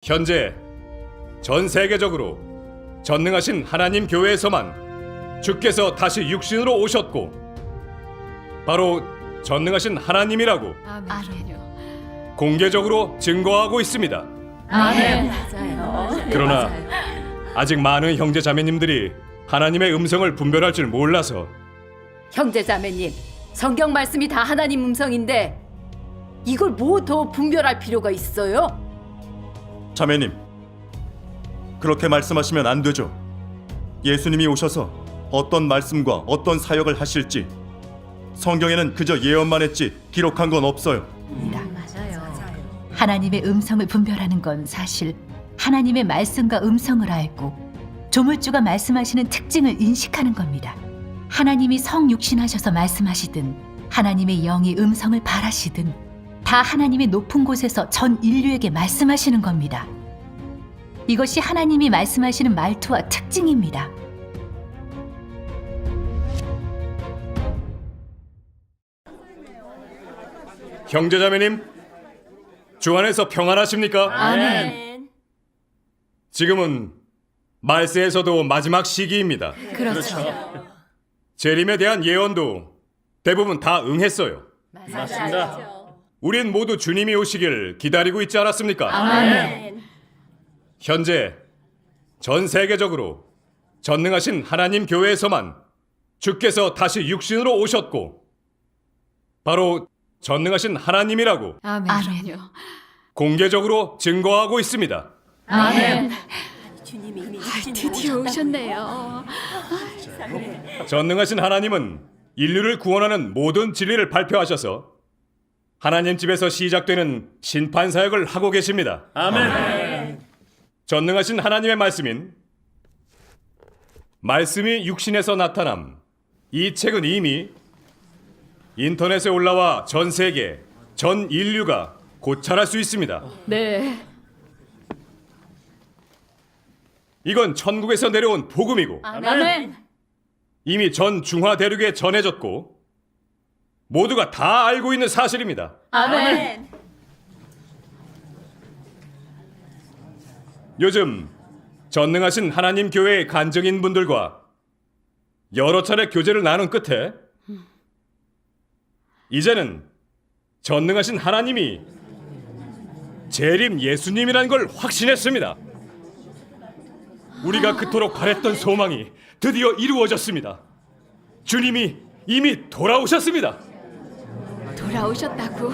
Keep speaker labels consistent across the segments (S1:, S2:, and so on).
S1: 현재 전 세계적으로 전능하신 하나님 교회에서만 주께서 다시 육신으로 오셨고 바로 전능하신 하나님이라고
S2: 아멘요.
S1: 공개적으로 증거하고 있습니다.
S2: 아멘.
S1: 그러나 아직 많은 형제 자매님들이 하나님의 음성을 분별할 줄 몰라서
S2: 형제자매님, 성경 말씀이 다 하나님 음성인데 이걸 뭐 더 분별할 필요가 있어요?
S3: 자매님, 그렇게 말씀하시면 안 되죠. 예수님이 오셔서 어떤 말씀과 어떤 사역을 하실지 성경에는 그저 예언만 했지 기록한 건 없어요.
S4: 하나님의 음성을 분별하는 건 사실 하나님의 말씀과 음성을 알고 조물주가 말씀하시는 특징을 인식하는 겁니다. 하나님이 성육신하셔서 말씀하시든 하나님의 영이 음성을 발하시든 다 하나님의 높은 곳에서 전 인류에게 말씀하시는 겁니다. 이것이 하나님이 말씀하시는 말투와 특징입니다.
S1: 형제 자매님 주 안에서 평안하십니까?
S2: 아멘.
S1: 지금은 말세에서도 마지막 시기입니다.
S2: 그렇죠.
S1: 재림에 대한 예언도 대부분 다 응했어요.
S2: 맞습니다.
S1: 우린 모두 주님이 오시길 기다리고 있지 않았습니까?
S2: 아멘.
S1: 현재 전 세계적으로 전능하신 하나님 교회에서만 주께서 다시 육신으로 오셨고 바로 전능하신 하나님이라고
S2: 아멘요.
S1: 공개적으로 증거하고 있습니다.
S2: 아멘. 드디어 오셨네요.
S1: 전능하신 하나님은 인류를 구원하는 모든 진리를 발표하셔서 하나님 집에서 시작되는 심판 사역을 하고 계십니다.
S5: 아멘.
S1: 전능하신 하나님의 말씀인 말씀이 육신에서 나타남 이 책은 이미 인터넷에 올라와 전 세계, 전 인류가 고찰할 수 있습니다.
S2: 네.
S1: 이건 천국에서 내려온 복음이고
S2: 아멘.
S1: 이미 전 중화 대륙에 전해졌고 모두가 다 알고 있는 사실입니다.
S2: 아멘.
S1: 요즘 전능하신 하나님 교회의 간증인 분들과 여러 차례 교제를 나눈 끝에 이제는 전능하신 하나님이 재림 예수님이라는 걸 확신했습니다. 우리가 그토록 바랬던 소망이 드디어 이루어졌습니다. 주님이 이미 돌아오셨습니다.
S2: 돌아오셨다고?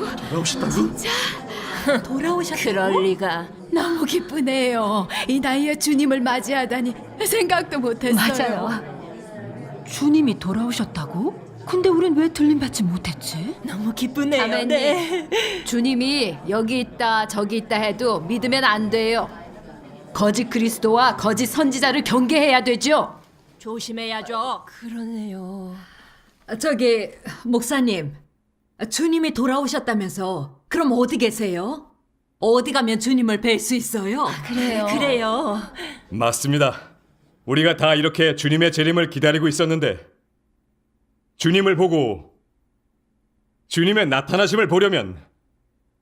S6: 돌아오셨다고?
S2: 그럴 리가.
S6: 너무 기쁘네요. 이 나이에 주님을 맞이하다니 생각도 못했어요.
S4: 맞아요. 주님이 돌아오셨다고? 근데 우린 왜 들림받지 못했지?
S6: 너무 기쁘네요.
S2: 아멘님.
S6: 네.
S2: 주님이 여기 있다 저기 있다 해도 믿으면 안 돼요. 거짓 그리스도와 거짓 선지자를 경계해야 되죠.
S6: 조심해야죠.
S7: 그러네요.
S6: 저기 목사님, 주님이 돌아오셨다면서 그럼 어디 계세요? 어디 가면 주님을 뵐 수 있어요?
S2: 그래요.
S6: 그래요.
S1: 맞습니다. 우리가 다 이렇게 주님의 재림을 기다리고 있었는데 주님을 보고 주님의 나타나심을 보려면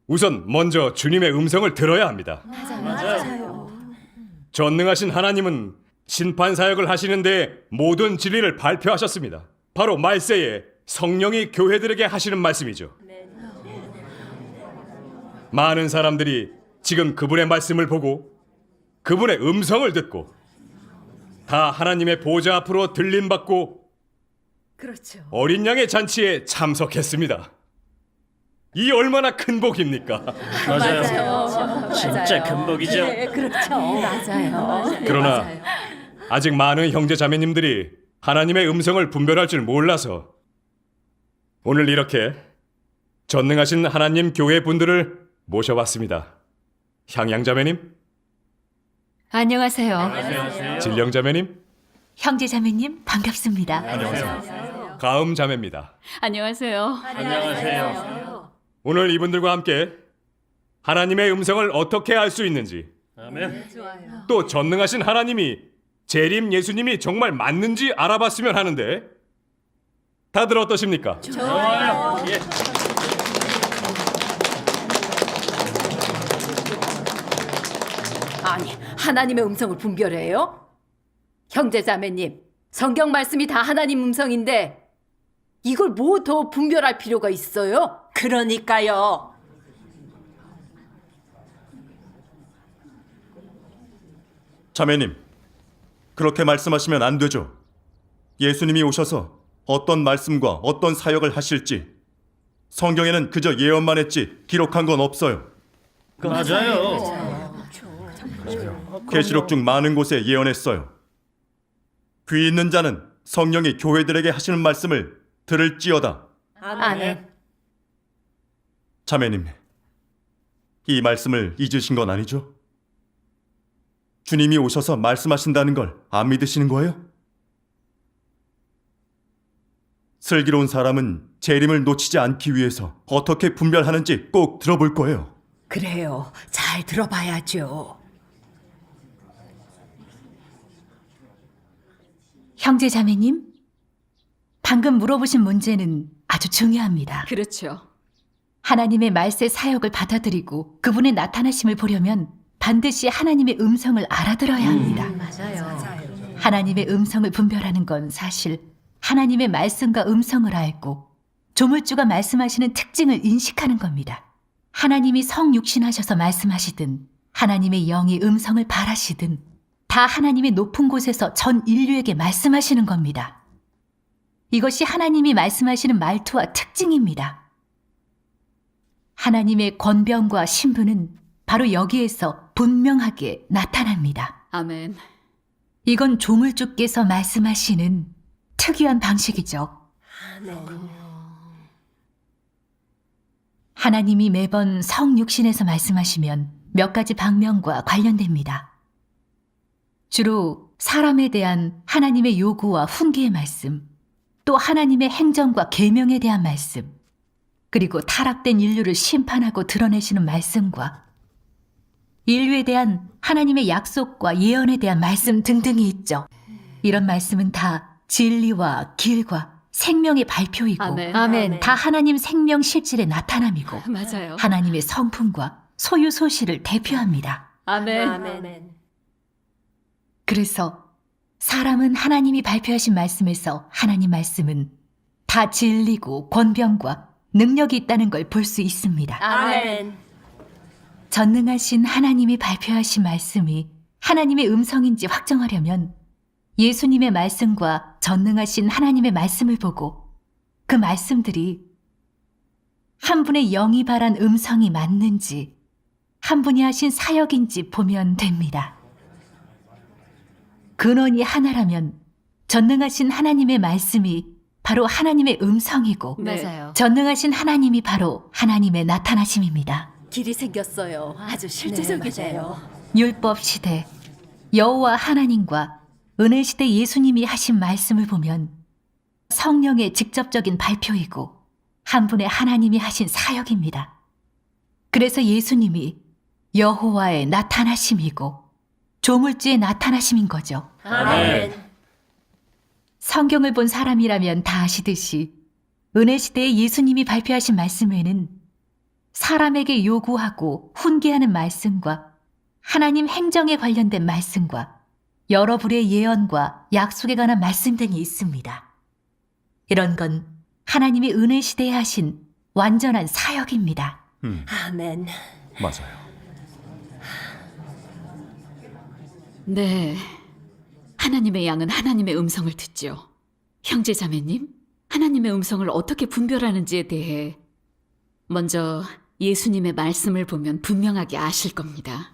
S1: 우선 먼저 주님의 음성을 들어야 합니다.
S6: 맞아요.
S1: 전능하신 하나님은 심판 사역을 하시는데 모든 진리를 발표하셨습니다. 바로 말세에 성령이 교회들에게 하시는 말씀이죠. 많은 사람들이 지금 그분의 말씀을 보고 그분의 음성을 듣고 다 하나님의 보좌 앞으로 들림받고
S6: 그렇죠.
S1: 어린 양의 잔치에 참석했습니다. 이 얼마나 큰 복입니까?
S5: 맞아요. 진짜 금복이죠.
S6: 그렇죠.
S2: 맞아요.
S1: 그러나 아직 많은 형제 자매님들이 하나님의 음성을 분별할 줄 몰라서 오늘 이렇게 전능하신 하나님 교회 분들을 모셔봤습니다. 향양 자매님,
S4: 안녕하세요.
S1: 진령 자매님,
S4: 형제 자매님 반갑습니다.
S1: 가음 자매입니다.
S2: 안녕하세요.
S5: 안녕하세요.
S1: 오늘 이분들과 함께 하나님의 음성을 어떻게 알 수 있는지
S5: 아멘.
S1: 또 전능하신 하나님이 재림 예수님이 정말 맞는지 알아봤으면 하는데 다들 어떠십니까?
S5: 좋아요. 예.
S2: 아니, 하나님의 음성을 분별해요? 형제자매님, 성경 말씀이 다 하나님 음성인데 이걸 뭐 더 분별할 필요가 있어요?
S6: 그러니까요.
S3: 자매님, 그렇게 말씀하시면 안 되죠. 예수님이 오셔서 어떤 말씀과 어떤 사역을 하실지 성경에는 그저 예언만 했지 기록한 건 없어요.
S5: 맞아요.
S3: 계시록 중 많은 곳에 예언했어요. 귀 있는 자는 성령이 교회들에게 하시는 말씀을 들을지어다.
S2: 아멘.
S3: 자매님, 이 말씀을 잊으신 건 아니죠? 주님이 오셔서 말씀하신다는 걸 안 믿으시는 거예요? 슬기로운 사람은 재림을 놓치지 않기 위해서 어떻게 분별하는지 꼭 들어볼 거예요.
S6: 그래요. 잘 들어봐야죠.
S4: 형제 자매님, 방금 물어보신 문제는 아주 중요합니다.
S2: 그렇죠.
S4: 하나님의 말세 사역을 받아들이고 그분의 나타나심을 보려면 반드시 하나님의 음성을 알아들어야 합니다. 하나님의 음성을 분별하는 건 사실 하나님의 말씀과 음성을 알고 조물주가 말씀하시는 특징을 인식하는 겁니다. 하나님이 성육신하셔서 말씀하시든 하나님의 영이 음성을 발하시든 다 하나님의 높은 곳에서 전 인류에게 말씀하시는 겁니다. 이것이 하나님이 말씀하시는 말투와 특징입니다. 하나님의 권병과 신분은 바로 여기에서 분명하게 나타납니다.
S2: 아멘.
S4: 이건 조물주께서 말씀하시는 특유한 방식이죠. 하나님이 매번 성육신에서 말씀하시면 몇 가지 방면과 관련됩니다. 주로 사람에 대한 하나님의 요구와 훈계의 말씀, 또 하나님의 행정과 계명에 대한 말씀, 그리고 타락된 인류를 심판하고 드러내시는 말씀과 인류에 대한 하나님의 약속과 예언에 대한 말씀 등등이 있죠. 이런 말씀은 다 진리와 길과 생명의 발표이고
S2: 아멘.
S4: 다 하나님 생명 실질의 나타남이고
S2: 맞아요.
S4: 하나님의 성품과 소유 소실을 대표합니다.
S2: 아멘.
S4: 그래서 사람은 하나님이 발표하신 말씀에서 하나님 말씀은 다 진리고 권병과 능력이 있다는 걸 볼 수 있습니다.
S2: 아멘.
S4: 전능하신 하나님이 발표하신 말씀이 하나님의 음성인지 확정하려면 예수님의 말씀과 전능하신 하나님의 말씀을 보고 그 말씀들이 한 분의 영이 발한 음성이 맞는지 한 분이 하신 사역인지 보면 됩니다. 근원이 하나라면 전능하신 하나님의 말씀이 바로 하나님의 음성이고
S2: 맞아요.
S4: 전능하신 하나님이 바로 하나님의 나타나심입니다.
S2: 길이 생겼어요. 아주 실제적이네요.
S4: 율법 시대 여호와 하나님과 은혜 시대 예수님이 하신 말씀을 보면 성령의 직접적인 발표이고 한 분의 하나님이 하신 사역입니다. 그래서 예수님이 여호와의 나타나심이고 조물주의 나타나심인 거죠.
S5: 아멘.
S4: 성경을 본 사람이라면 다 아시듯이 은혜 시대에 예수님이 발표하신 말씀에는 사람에게 요구하고 훈계하는 말씀과 하나님 행정에 관련된 말씀과 여러 불의 예언과 약속에 관한 말씀 등이 있습니다. 이런 건 하나님이 은혜 시대에 하신 완전한 사역입니다.
S6: 아멘.
S3: 맞아요.
S2: 네. 하나님의 양은 하나님의 음성을 듣죠. 형제자매님, 하나님의 음성을 어떻게 분별하는지에 대해 먼저 예수님의 말씀을 보면 분명하게 아실 겁니다.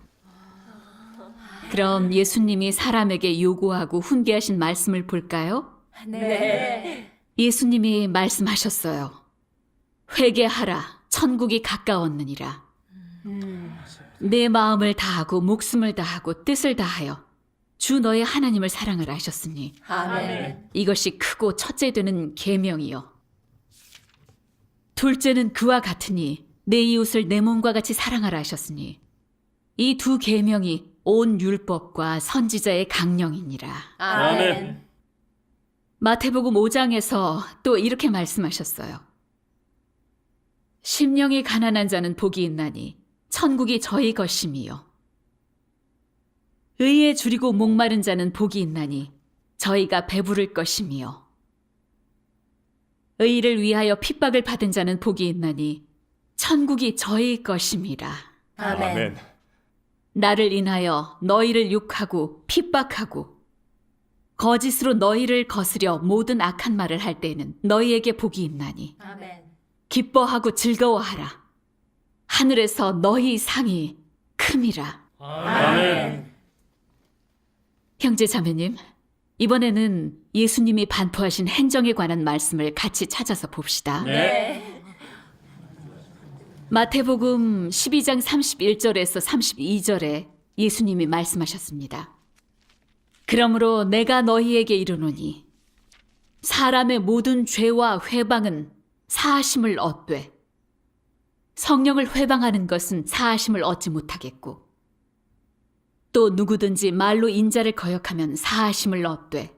S2: 그럼 예수님이 사람에게 요구하고 훈계하신 말씀을 볼까요?
S6: 네.
S2: 예수님이 말씀하셨어요. 회개하라, 천국이 가까웠느니라. 내 마음을 다하고 목숨을 다하고 뜻을 다하여 주 너의 하나님을 사랑하라 하셨으니
S6: 아멘.
S2: 이것이 크고 첫째 되는 계명이요. 둘째는 그와 같으니 내 이웃을 내 몸과 같이 사랑하라 하셨으니 이 두 계명이 온 율법과 선지자의 강령이니라.
S5: 아멘.
S2: 마태복음 5장에서 또 이렇게 말씀하셨어요. 심령이 가난한 자는 복이 있나니 천국이 저희 것임이요.
S4: 의에 줄이고 목마른 자는 복이 있나니 저희가 배부를 것이며 의를 위하여 핍박을 받은 자는 복이 있나니 천국이 저희 것임이라.
S1: 아멘.
S4: 나를 인하여 너희를 욕하고 핍박하고 거짓으로 너희를 거스려 모든 악한 말을 할 때에는 너희에게 복이 있나니 기뻐하고 즐거워하라. 하늘에서 너희 상이 큼이라.
S5: 아멘.
S4: 형제 자매님, 이번에는 예수님이 반포하신 행정에 관한 말씀을 같이 찾아서 봅시다.
S5: 네.
S4: 마태복음 12장 31절에서 32절에 예수님이 말씀하셨습니다. 그러므로 내가 너희에게 이르노니 사람의 모든 죄와 회방은 사하심을 얻되 성령을 회방하는 것은 사하심을 얻지 못하겠고 또 누구든지 말로 인자를 거역하면 사하심을 얻되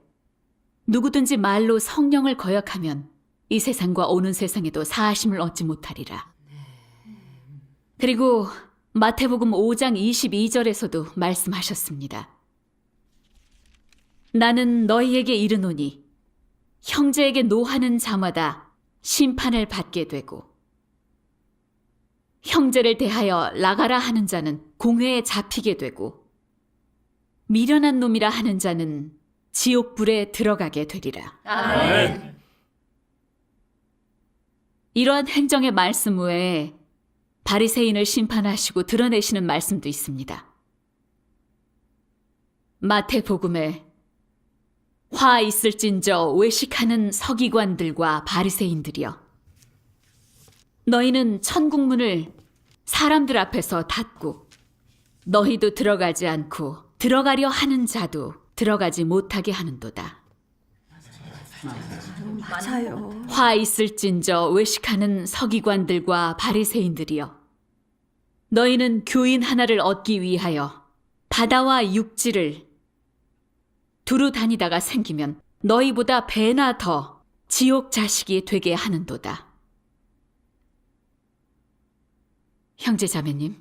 S4: 누구든지 말로 성령을 거역하면 이 세상과 오는 세상에도 사하심을 얻지 못하리라. 그리고 마태복음 5장 22절에서도 말씀하셨습니다. 나는 너희에게 이르노니 형제에게 노하는 자마다 심판을 받게 되고 형제를 대하여 나가라 하는 자는 공회에 잡히게 되고 미련한 놈이라 하는 자는 지옥불에 들어가게 되리라.
S5: 아멘.
S4: 이러한 행정의 말씀 외에 바리새인을 심판하시고 드러내시는 말씀도 있습니다. 마태복음에 화 있을진저 외식하는 서기관들과 바리새인들이여 너희는 천국문을 사람들 앞에서 닫고 너희도 들어가지 않고 들어가려 하는 자도 들어가지 못하게 하는도다.
S2: 맞아요.
S4: 화 있을진저 외식하는 서기관들과 바리새인들이여 너희는 교인 하나를 얻기 위하여 바다와 육지를 두루 다니다가 생기면 너희보다 배나 더 지옥 자식이 되게 하는도다. 형제 자매님,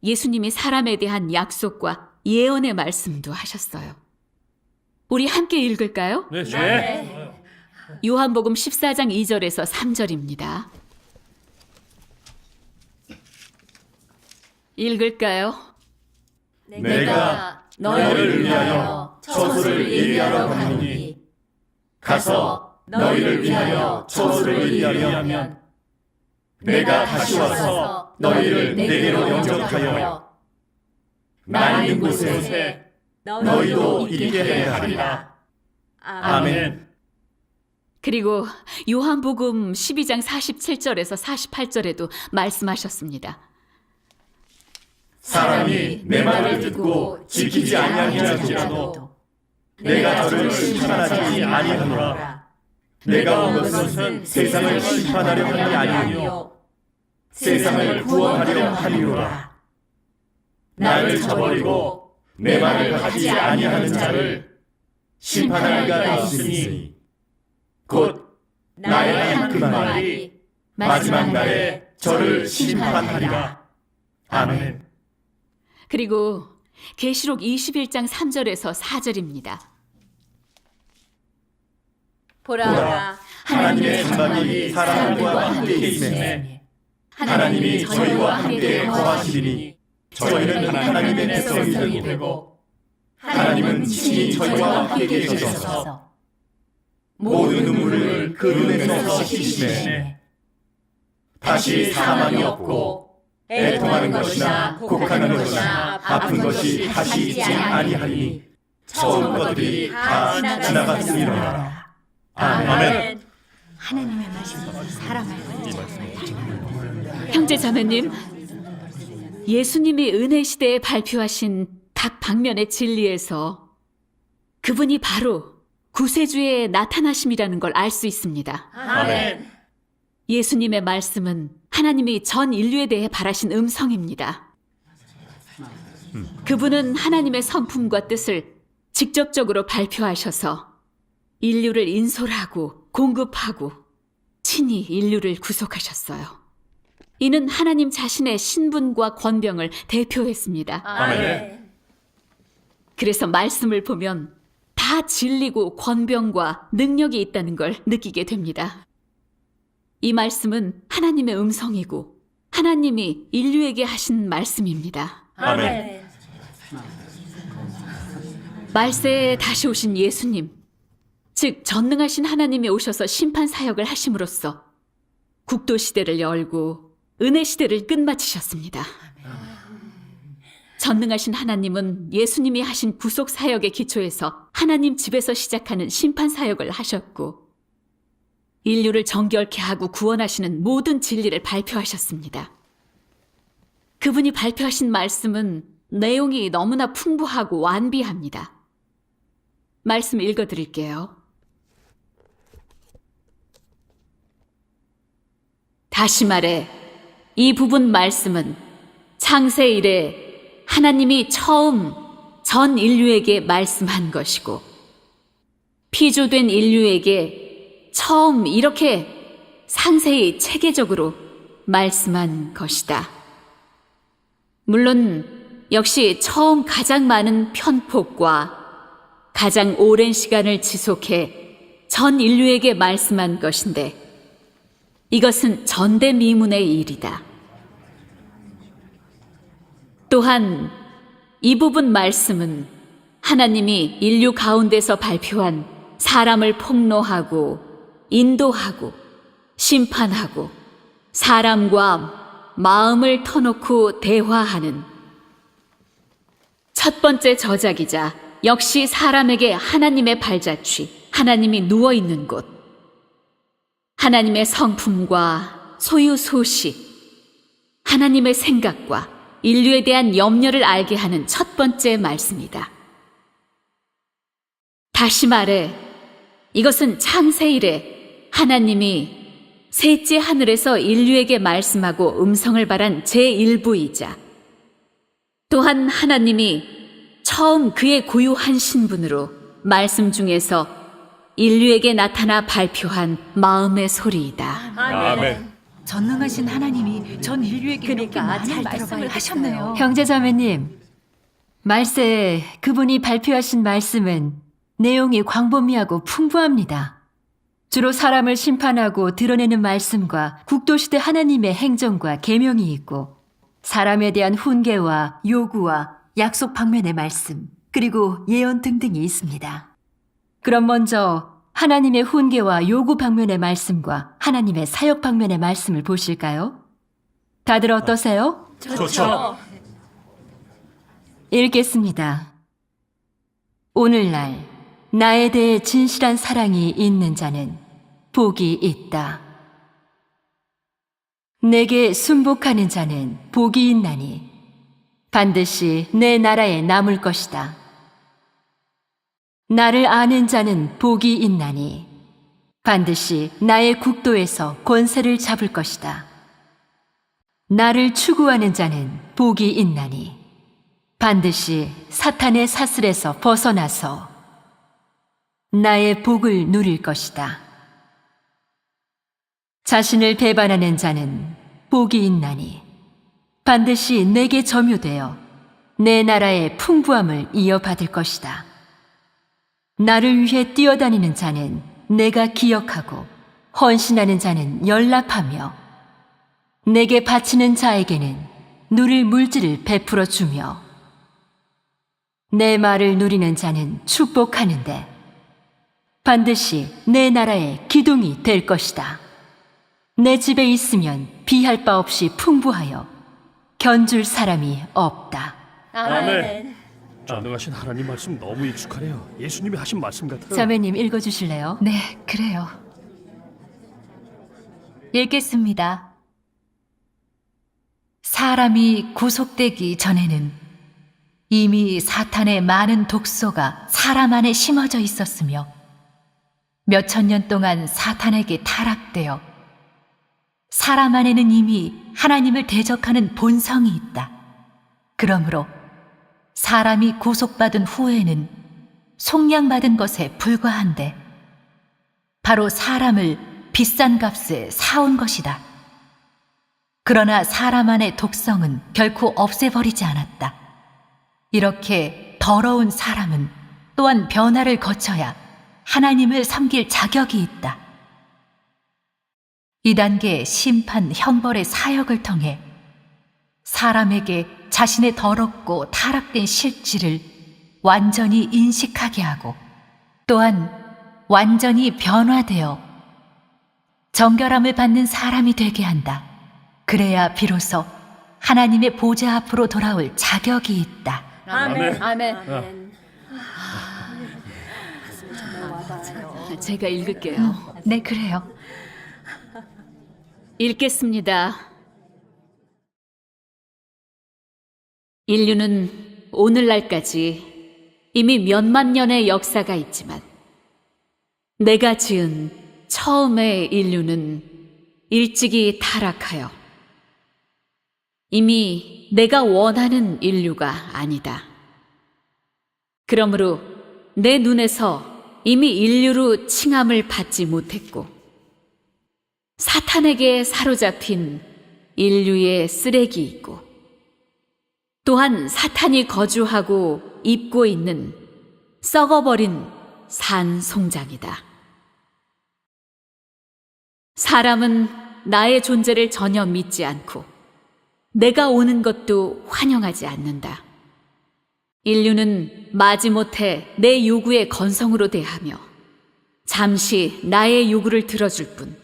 S4: 예수님이 사람에 대한 약속과 예언의 말씀도 하셨어요. 우리 함께 읽을까요?
S5: 네. 네.
S4: 요한복음 14장 2절에서 3절입니다. 읽을까요?
S3: 내가 너희를 위하여 처소를 예비하러 가노니 가서 너희를 위하여 처소를 예비하면 내가 다시 와서 너희를 내게로 영접하여 나 있는 곳에 너희도 있게 해야 하리라. 아멘.
S4: 그리고 요한복음 12장 47절에서 48절에도 말씀하셨습니다.
S3: 사람이 내 말을 듣고 지키지 아니할지라도 내가 저를 심판하지 아니하노라. 내가 온 것은 세상을 심판하려 함이 아니요 세상을 구원하려 함이로라. 나를 저버리고 내 말을 하지 아니하는 자를 심판할 이가 있으니 곧 나의 한 그 말이 마지막 날에 저를 심판하리라. 아멘.
S4: 그리고 계시록 21장 3절에서 4절입니다.
S2: 보라,
S3: 하나님의 장막이 사람들과 함께 있음에 하나님이 저희와 함께 거하시리니 저희는 하나님의 백성이 되고 하나님은 친히 저희와 함께 계셔서 모든 눈물을 그 눈에서 씻기시네. 다시 사망이 없고 애통하는 것이나 곡하는 것이나 아픈 것이 다시 있지 아니하리니 처음 것들이 다 지나갔으리라. 아멘.
S4: 형제 자매님, 예수님이 은혜 시대에 발표하신 각 방면의 진리에서 그분이 바로 구세주의 나타나심이라는 걸 알 수 있습니다.
S5: 아멘.
S4: 예수님의 말씀은 하나님이 전 인류에 대해 바라신 음성입니다. 그분은 하나님의 성품과 뜻을 직접적으로 발표하셔서 인류를 인솔하고 공급하고 친히 인류를 구속하셨어요. 이는 하나님 자신의 신분과 권병을 대표했습니다.
S5: 아멘.
S7: 그래서 말씀을 보면 다 진리고 권병과 능력이 있다는 걸 느끼게 됩니다. 이 말씀은 하나님의 음성이고 하나님이 인류에게 하신 말씀입니다.
S3: 아멘.
S7: 말세에 다시 오신 예수님, 즉 전능하신 하나님이 오셔서 심판 사역을 하심으로써 국도 시대를 열고 은혜 시대를 끝마치셨습니다. 전능하신 하나님은 예수님이 하신 구속 사역의 기초에서 하나님 집에서 시작하는 심판 사역을 하셨고 인류를 정결케 하고 구원하시는 모든 진리를 발표하셨습니다. 그분이 발표하신 말씀은 내용이 너무나 풍부하고 완비합니다. 말씀 읽어드릴게요. 다시 말해, 이 부분 말씀은 창세 이래 하나님이 처음 전 인류에게 말씀한 것이고 피조된 인류에게 처음 이렇게 상세히 체계적으로 말씀한 것이다. 물론 역시 처음 가장 많은 편폭과 가장 오랜 시간을 지속해 전 인류에게 말씀한 것인데 이것은 전대미문의 일이다. 또한 이 부분 말씀은 하나님이 인류 가운데서 발표한 사람을 폭로하고 인도하고 심판하고 사람과 마음을 터놓고 대화하는 첫 번째 저작이자 역시 사람에게 하나님의 발자취, 하나님이 누워있는 곳, 하나님의 성품과 소유 소식, 하나님의 생각과 인류에 대한 염려를 알게 하는 첫 번째 말씀이다. 다시 말해, 이것은 창세 이래 하나님이 셋째 하늘에서 인류에게 말씀하고 음성을 발한 제1부이자 또한 하나님이 처음 그의 고유한 신분으로 말씀 중에서 인류에게 나타나 발표한 마음의 소리이다.
S1: 아멘.
S4: 전능하신 하나님이 전 인류에게 이렇게
S2: 그러니까
S4: 많은
S2: 잘
S4: 말씀을
S2: 들어봐야
S4: 하셨네요.
S8: 형제자매님, 말세에 그분이 발표하신 말씀은 내용이 광범위하고 풍부합니다. 주로 사람을 심판하고 드러내는 말씀과 국도시대 하나님의 행정과 계명이 있고 사람에 대한 훈계와 요구와 약속 방면의 말씀, 그리고 예언 등등이 있습니다. 그럼 먼저 하나님의 훈계와 요구 방면의 말씀과 하나님의 사역 방면의 말씀을 보실까요? 다들 어떠세요?
S3: 좋죠.
S8: 읽겠습니다. 오늘날 나에 대해 진실한 사랑이 있는 자는 복이 있다. 내게 순복하는 자는 복이 있나니 반드시 내 나라에 남을 것이다. 나를 아는 자는 복이 있나니 반드시 나의 국도에서 권세를 잡을 것이다. 나를 추구하는 자는 복이 있나니 반드시 사탄의 사슬에서 벗어나서 나의 복을 누릴 것이다. 자신을 배반하는 자는 복이 있나니 반드시 내게 점유되어 내 나라의 풍부함을 이어받을 것이다. 나를 위해 뛰어다니는 자는 내가 기억하고 헌신하는 자는 연락하며 내게 바치는 자에게는 누릴 물질을 베풀어 주며 내 말을 누리는 자는 축복하는데 반드시 내 나라의 기둥이 될 것이다. 내 집에 있으면 비할 바 없이 풍부하여 견줄 사람이 없다.
S5: 아멘. 전능하신 하나님 말씀 너무 익숙하네요. 예수님이 하신 말씀 같아요.
S8: 자매님 읽어주실래요?
S4: 네, 그래요. 읽겠습니다. 사람이 구속되기 전에는 이미 사탄의 많은 독소가 사람 안에 심어져 있었으며 몇천 년 동안 사탄에게 타락되어 사람 안에는 이미 하나님을 대적하는 본성이 있다. 그러므로 사람이 구속받은 후에는 속량받은 것에 불과한데 바로 사람을 비싼 값에 사온 것이다. 그러나 사람 안의 독성은 결코 없애버리지 않았다. 이렇게 더러운 사람은 또한 변화를 거쳐야 하나님을 섬길 자격이 있다. 2단계 심판 형벌의 사역을 통해 사람에게 자신의 더럽고 타락된 실질을 완전히 인식하게 하고 또한 완전히 변화되어 정결함을 받는 사람이 되게 한다. 그래야 비로소 하나님의 보좌 앞으로 돌아올 자격이 있다.
S2: 아멘. 아멘.
S7: 제가 읽을게요.
S4: 네, 그래요.
S7: 읽겠습니다. 인류는 오늘날까지 이미 몇만 년의 역사가 있지만 내가 지은 처음의 인류는 일찍이 타락하여 이미 내가 원하는 인류가 아니다. 그러므로 내 눈에서 이미 인류로 칭함을 받지 못했고 사탄에게 사로잡힌 인류의 쓰레기 있고 또한 사탄이 거주하고 입고 있는 썩어버린 산송장이다. 사람은 나의 존재를 전혀 믿지 않고 내가 오는 것도 환영하지 않는다. 인류는 마지못해 내 요구에 건성으로 대하며 잠시 나의 요구를 들어줄 뿐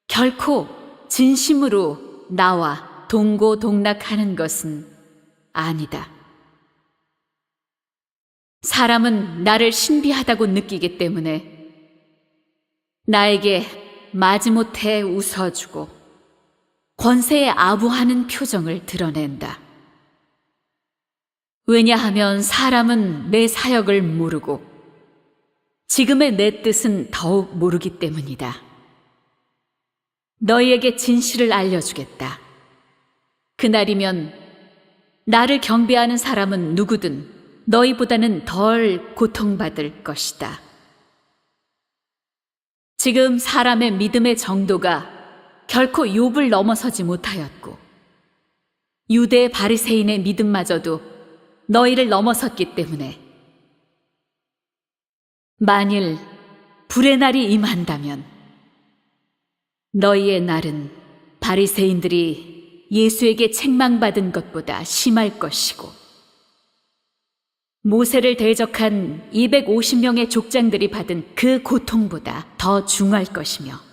S7: 결코 진심으로 나와 동고동락하는 것은 아니다. 사람은 나를 신비하다고 느끼기 때문에 나에게 마지못해 웃어주고 권세에 아부하는 표정을 드러낸다. 왜냐하면 사람은 내 사역을 모르고 지금의 내 뜻은 더욱 모르기 때문이다. 너희에게 진실을 알려주겠다. 그날이면 나를 경배하는 사람은 누구든 너희보다는 덜 고통받을 것이다. 지금 사람의 믿음의 정도가 결코 욥을 넘어서지 못하였고 유대 바리새인의 믿음마저도 너희를 넘어섰기 때문에 만일 불의 날이 임한다면 너희의 날은 바리새인들이 예수에게 책망받은 것보다 심할 것이고 모세를 대적한 250명의 족장들이 받은 그 고통보다 더 중할 것이며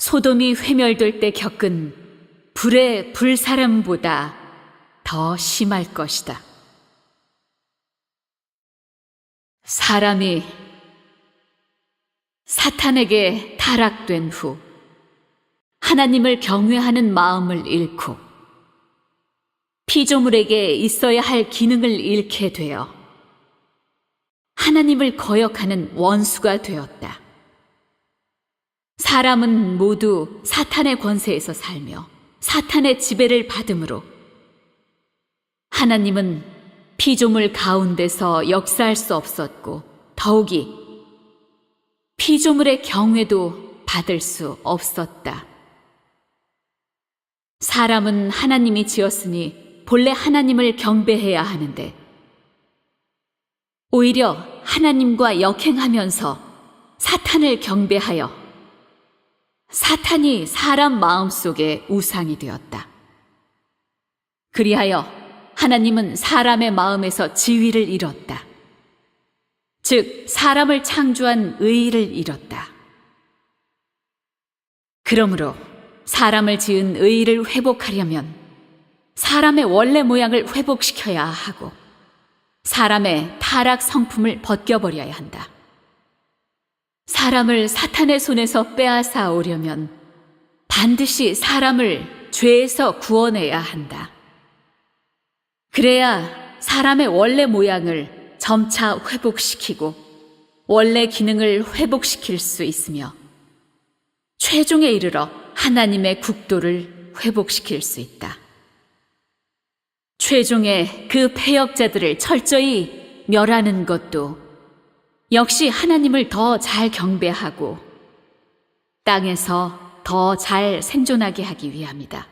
S7: 소돔이 회멸될 때 겪은 불의 불사람보다 더 심할 것이다. 사람이 사탄에게 타락된 후 하나님을 경외하는 마음을 잃고 피조물에게 있어야 할 기능을 잃게 되어 하나님을 거역하는 원수가 되었다. 사람은 모두 사탄의 권세에서 살며 사탄의 지배를 받음으로 하나님은 피조물 가운데서 역사할 수 없었고 더욱이 피조물의 경외도 받을 수 없었다. 사람은 하나님이 지었으니 본래 하나님을 경배해야 하는데 오히려 하나님과 역행하면서 사탄을 경배하여 사탄이 사람 마음속에 우상이 되었다. 그리하여 하나님은 사람의 마음에서 지위를 잃었다. 즉 사람을 창조한 의의를 잃었다. 그러므로 사람을 지은 의의를 회복하려면 사람의 원래 모양을 회복시켜야 하고 사람의 타락 성품을 벗겨버려야 한다. 사람을 사탄의 손에서 빼앗아 오려면 반드시 사람을 죄에서 구원해야 한다. 그래야 사람의 원래 모양을 점차 회복시키고 원래 기능을 회복시킬 수 있으며 최종에 이르러 하나님의 국도를 회복시킬 수 있다. 최종에 그 패역자들을 철저히 멸하는 것도 역시 하나님을 더 잘 경배하고 땅에서 더 잘 생존하게 하기 위함이다.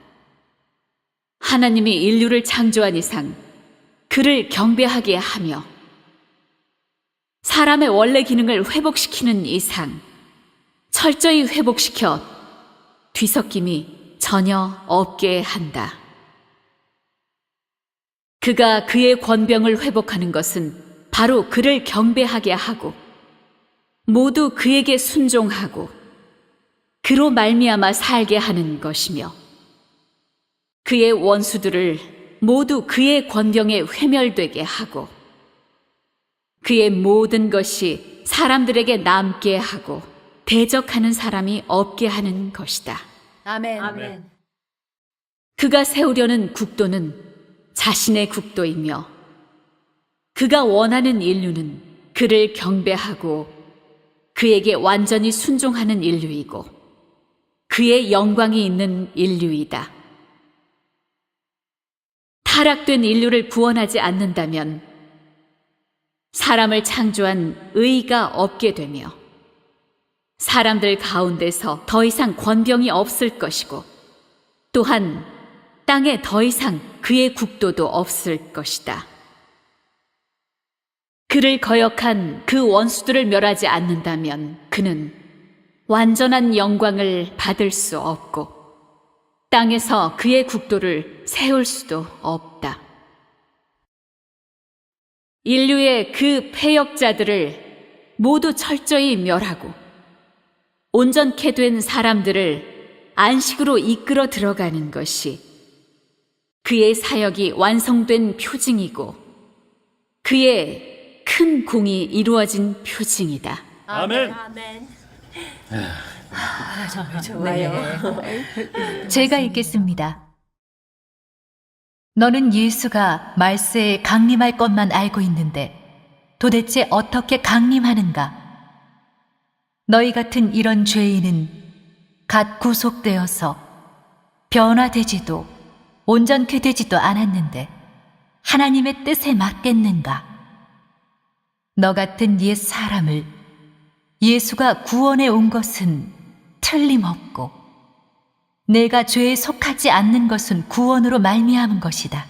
S7: 하나님이 인류를 창조한 이상 그를 경배하게 하며 사람의 원래 기능을 회복시키는 이상 철저히 회복시켜 뒤섞임이 전혀 없게 한다. 그가 그의 권병을 회복하는 것은 바로 그를 경배하게 하고 모두 그에게 순종하고 그로 말미암아 살게 하는 것이며 그의 원수들을 모두 그의 권병에 회멸되게 하고 그의 모든 것이 사람들에게 남게 하고 대적하는 사람이 없게 하는 것이다.
S2: 아멘.
S7: 그가 세우려는 국도는 자신의 국도이며 그가 원하는 인류는 그를 경배하고 그에게 완전히 순종하는 인류이고 그의 영광이 있는 인류이다. 타락된 인류를 구원하지 않는다면 사람을 창조한 의가 없게 되며 사람들 가운데서 더 이상 권병이 없을 것이고 또한 땅에 더 이상 그의 국도도 없을 것이다. 그를 거역한 그 원수들을 멸하지 않는다면 그는 완전한 영광을 받을 수 없고 땅에서 그의 국도를 세울 수도 없다. 인류의 그 패역자들을 모두 철저히 멸하고 온전케 된 사람들을 안식으로 이끌어 들어가는 것이 그의 사역이 완성된 표징이고 그의 큰 공이 이루어진 표징이다.
S5: 아멘.
S4: 제가 읽겠습니다. 너는 예수가 말세에 강림할 것만 알고 있는데 도대체 어떻게 강림하는가? 너희 같은 이런 죄인은 갓 구속되어서 변화되지도 온전케 되지도 않았는데 하나님의 뜻에 맞겠는가? 너 같은 옛 사람을 예수가 구원해 온 것은 틀림없고 내가 죄에 속하지 않는 것은 구원으로 말미암은 것이다.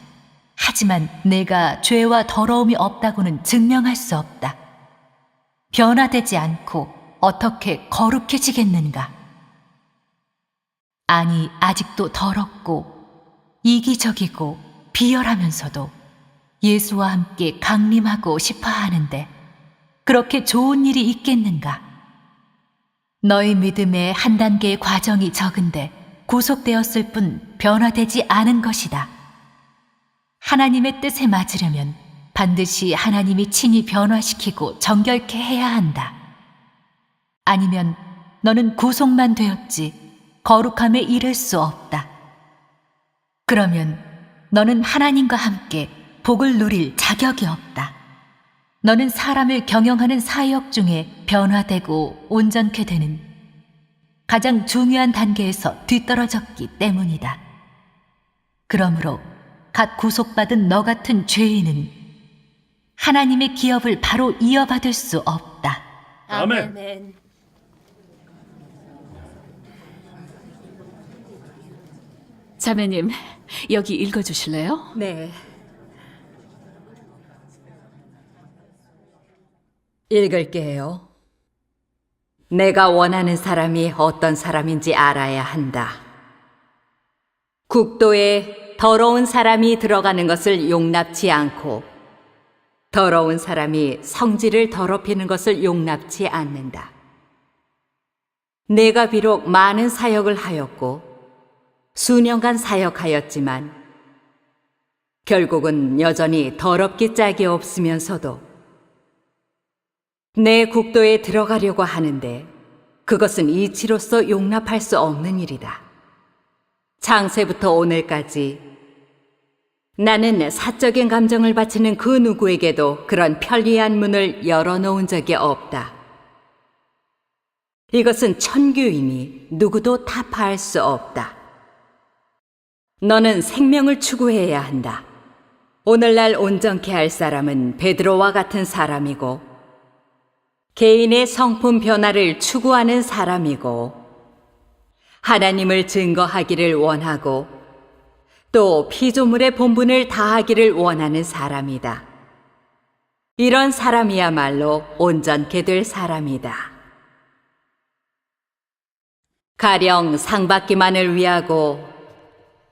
S4: 하지만 내가 죄와 더러움이 없다고는 증명할 수 없다. 변화되지 않고 어떻게 거룩해지겠는가? 아니, 아직도 더럽고 이기적이고 비열하면서도 예수와 함께 강림하고 싶어 하는데 그렇게 좋은 일이 있겠는가? 너희 믿음의 한 단계의 과정이 적은데 구속되었을 뿐 변화되지 않은 것이다. 하나님의 뜻에 맞으려면 반드시 하나님이 친히 변화시키고 정결케 해야 한다. 아니면 너는 구속만 되었지 거룩함에 이를 수 없다. 그러면 너는 하나님과 함께 복을 누릴 자격이 없다. 너는 사람을 경영하는 사역 중에 변화되고 온전케 되는 가장 중요한 단계에서 뒤떨어졌기 때문이다. 그러므로 갓 구속받은 너 같은 죄인은 하나님의 기업을 바로 이어받을 수 없다.
S5: 아멘.
S7: 자매님, 여기 읽어주실래요?
S2: 네. 읽을게요. 내가 원하는 사람이 어떤 사람인지 알아야 한다. 국도에 더러운 사람이 들어가는 것을 용납치 않고 더러운 사람이 성질을 더럽히는 것을 용납치 않는다. 내가 비록 많은 사역을 하였고 수년간 사역하였지만 결국은 여전히 더럽기 짝이 없으면서도 내 국도에 들어가려고 하는데 그것은 이치로서 용납할 수 없는 일이다. 창세부터 오늘까지 나는 사적인 감정을 바치는 그 누구에게도 그런 편리한 문을 열어놓은 적이 없다. 이것은 천규이니 누구도 타파할 수 없다. 너는 생명을 추구해야 한다. 오늘날 온전케 할 사람은 베드로와 같은 사람이고 개인의 성품 변화를 추구하는 사람이고 하나님을 증거하기를 원하고 또 피조물의 본분을 다하기를 원하는 사람이다. 이런 사람이야말로 온전케 될 사람이다. 가령 상받기만을 위하고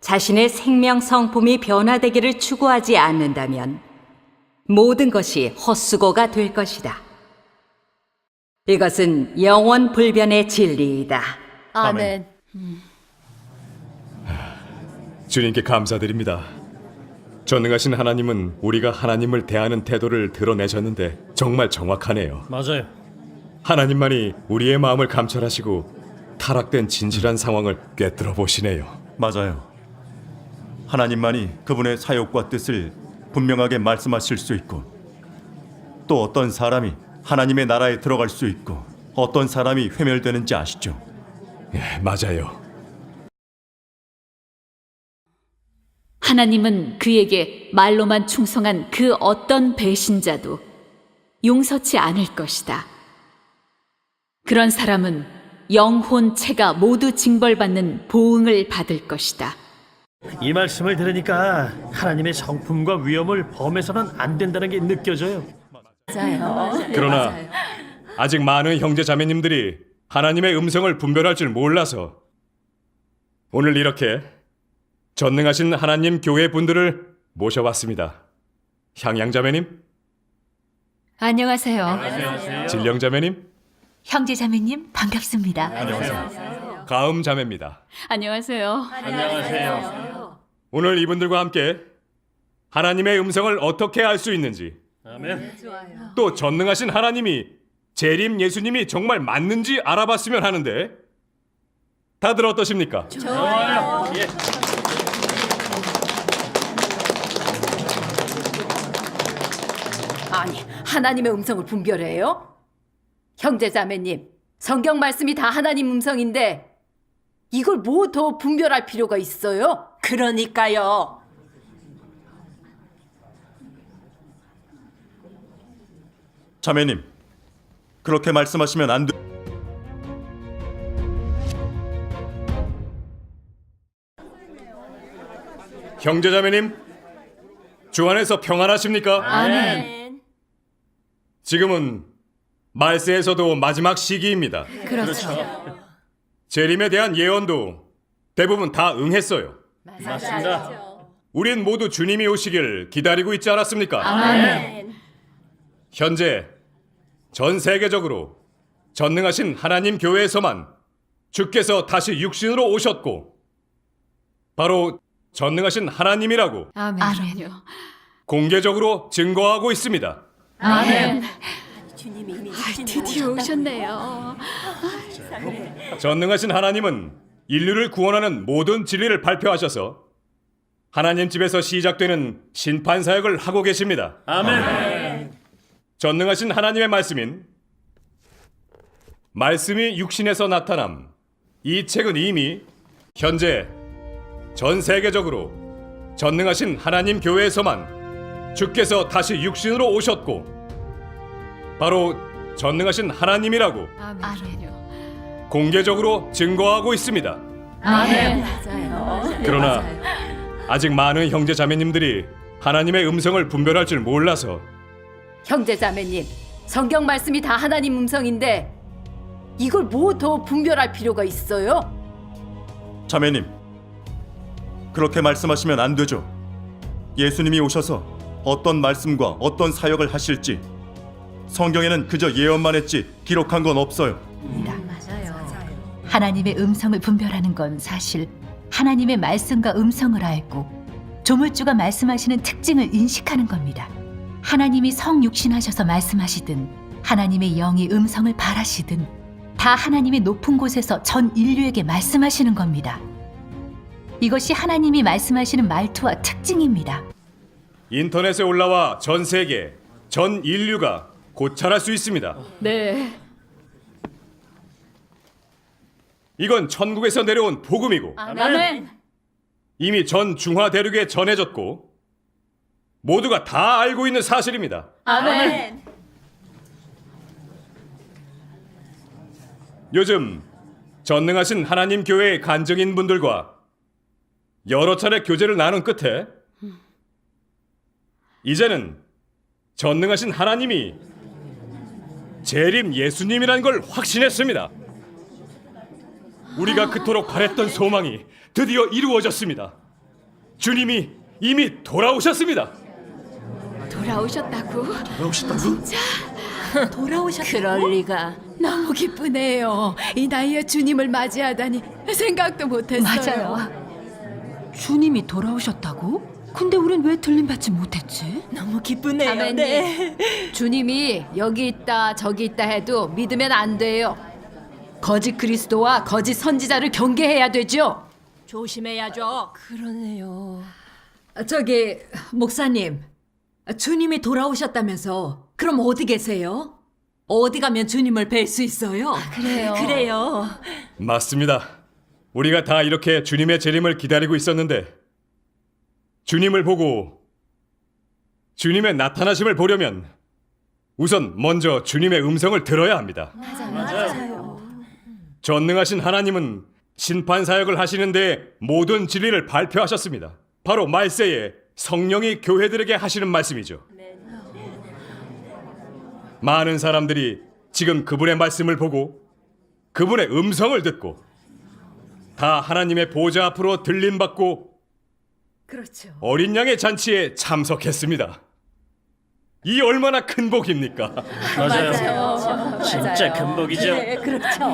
S2: 자신의 생명 성품이 변화되기를 추구하지 않는다면 모든 것이 헛수고가 될 것이다. 이것은 영원 불변의 진리이다.
S3: 아멘.
S1: 주님께 감사드립니다. 전능하신 하나님은 우리가 하나님을 대하는 태도를 드러내셨는데 정말 정확하네요.
S5: 맞아요.
S1: 하나님만이 우리의 마음을 감찰하시고 타락된 진실한 상황을 꿰뚫어 보시네요.
S3: 맞아요. 하나님만이 그분의 사역과 뜻을 분명하게 말씀하실 수 있고 또 어떤 사람이 하나님의 나라에 들어갈 수 있고 어떤 사람이 회멸되는지 아시죠?
S1: 예, 맞아요.
S7: 하나님은 그에게 말로만 충성한 그 어떤 배신자도 용서치 않을 것이다. 그런 사람은 영혼체가 모두 징벌받는 보응을 받을 것이다.
S5: 이 말씀을 들으니까 하나님의 성품과 위엄을 범해서는 안 된다는 게 느껴져요.
S1: 그러나 아직 많은 형제 자매님들이 하나님의 음성을 분별할 줄 몰라서 오늘 이렇게 전능하신 하나님 교회 분들을 모셔봤습니다. 향양 자매님,
S4: 안녕하세요.
S1: 진령 자매님,
S4: 형제 자매님 반갑습니다.
S1: 가음 자매입니다.
S7: 안녕하세요.
S1: 오늘 이분들과 함께 하나님의 음성을 어떻게 알 수 있는지,
S5: 아멘.
S1: 또 전능하신 하나님이 재림 예수님이 정말 맞는지 알아봤으면 하는데 다들 어떠십니까?
S9: 아니, 하나님의 음성을 분별해요? 형제자매님, 성경 말씀이 다 하나님 음성인데 이걸 뭐 더 분별할 필요가 있어요? 그러니까요.
S3: 자매님, 그렇게 말씀하시면 안 돼.
S1: 형제 자매님, 주 안에서 평안하십니까?
S9: 아멘.
S1: 지금은 말세에서도 마지막 시기입니다.
S9: 그렇죠.
S1: 재림에 대한 예언도 대부분 다 응했어요.
S5: 맞습니다.
S1: 우린 모두 주님이 오시길 기다리고 있지 않았습니까?
S9: 아멘.
S1: 현재 전 세계적으로 전능하신 하나님 교회에서만 주께서 다시 육신으로 오셨고 바로 전능하신 하나님이라고
S4: 아멘.
S1: 공개적으로 증거하고 있습니다.
S4: 아멘.
S9: 주님이 이미
S7: 드디어 오셨네요.
S1: 전능하신 하나님은 인류를 구원하는 모든 진리를 발표하셔서 하나님 집에서 시작되는 심판 사역을 하고 계십니다.
S5: 아멘.
S1: 전능하신 하나님의 말씀인 말씀이 육신에서 나타남, 이 책은 이미 현재 전 세계적으로 전능하신 하나님 교회에서만 주께서 다시 육신으로 오셨고 바로 전능하신 하나님이라고 공개적으로 증거하고 있습니다.
S4: 아멘.
S1: 그러나 아직 많은 형제 자매님들이 하나님의 음성을 분별할 줄 몰라서
S9: 형제자매님, 성경 말씀이 다 하나님 음성인데 이걸 뭐 더 분별할 필요가 있어요?
S3: 자매님, 그렇게 말씀하시면 안 되죠. 예수님이 오셔서 어떤 말씀과 어떤 사역을 하실지 성경에는 그저 예언만 했지 기록한 건 없어요.
S4: 하나님의 음성을 분별하는 건 사실 하나님의 말씀과 음성을 알고 조물주가 말씀하시는 특징을 인식하는 겁니다. 하나님이 성육신하셔서 말씀하시든 하나님의 영이 음성을 발하시든 다 하나님의 높은 곳에서 전 인류에게 말씀하시는 겁니다. 이것이 하나님이 말씀하시는 말투와 특징입니다.
S1: 인터넷에 올라와 전 세계, 전 인류가 고찰할 수 있습니다.
S7: 네.
S1: 이건 천국에서 내려온 복음이고
S7: 아멘.
S1: 이미 전 중화 대륙에 전해졌고 모두가 다 알고 있는 사실입니다.
S9: 아멘.
S1: 요즘 전능하신 하나님 교회의 간증인 분들과 여러 차례 교제를 나눈 끝에 이제는 전능하신 하나님이 재림 예수님이란 걸 확신했습니다. 우리가 그토록 바랬던 소망이 드디어 이루어졌습니다. 주님이 이미 돌아오셨습니다.
S9: 돌아오셨다고?
S6: 그럴 리가.
S9: 너무 기쁘네요. 이 나이에 주님을 맞이하다니 생각도 못했어요.
S8: 맞아요. 주님이 돌아오셨다고? 근데 우린 왜 들림받지 못했지?
S6: 너무 기쁘네요.
S9: 자매님, 주님이 여기 있다 저기 있다 해도 믿으면 안 돼요. 거짓 그리스도와 거짓 선지자를 경계해야 되죠.
S6: 조심해야죠.
S9: 그러네요.
S6: 저기 목사님, 주님이 돌아오셨다면서 그럼 어디 계세요? 어디 가면 주님을 뵐 수 있어요? 그래요.
S1: 맞습니다. 우리가 다 이렇게 주님의 재림을 기다리고 있었는데 주님을 보고 주님의 나타나심을 보려면 우선 먼저 주님의 음성을 들어야 합니다.
S6: 맞아요.
S1: 전능하신 하나님은 심판 사역을 하시는데 모든 진리를 발표하셨습니다. 바로 말세에 성령이 교회들에게 하시는 말씀이죠. 많은 사람들이 지금 그분의 말씀을 보고 그분의 음성을 듣고 다 하나님의 보좌 앞으로 들림받고
S6: 그렇죠.
S1: 어린 양의 잔치에 참석했습니다. 이 얼마나 큰 복입니까?
S5: 맞아요. 진짜 금복이죠.
S6: 그렇죠.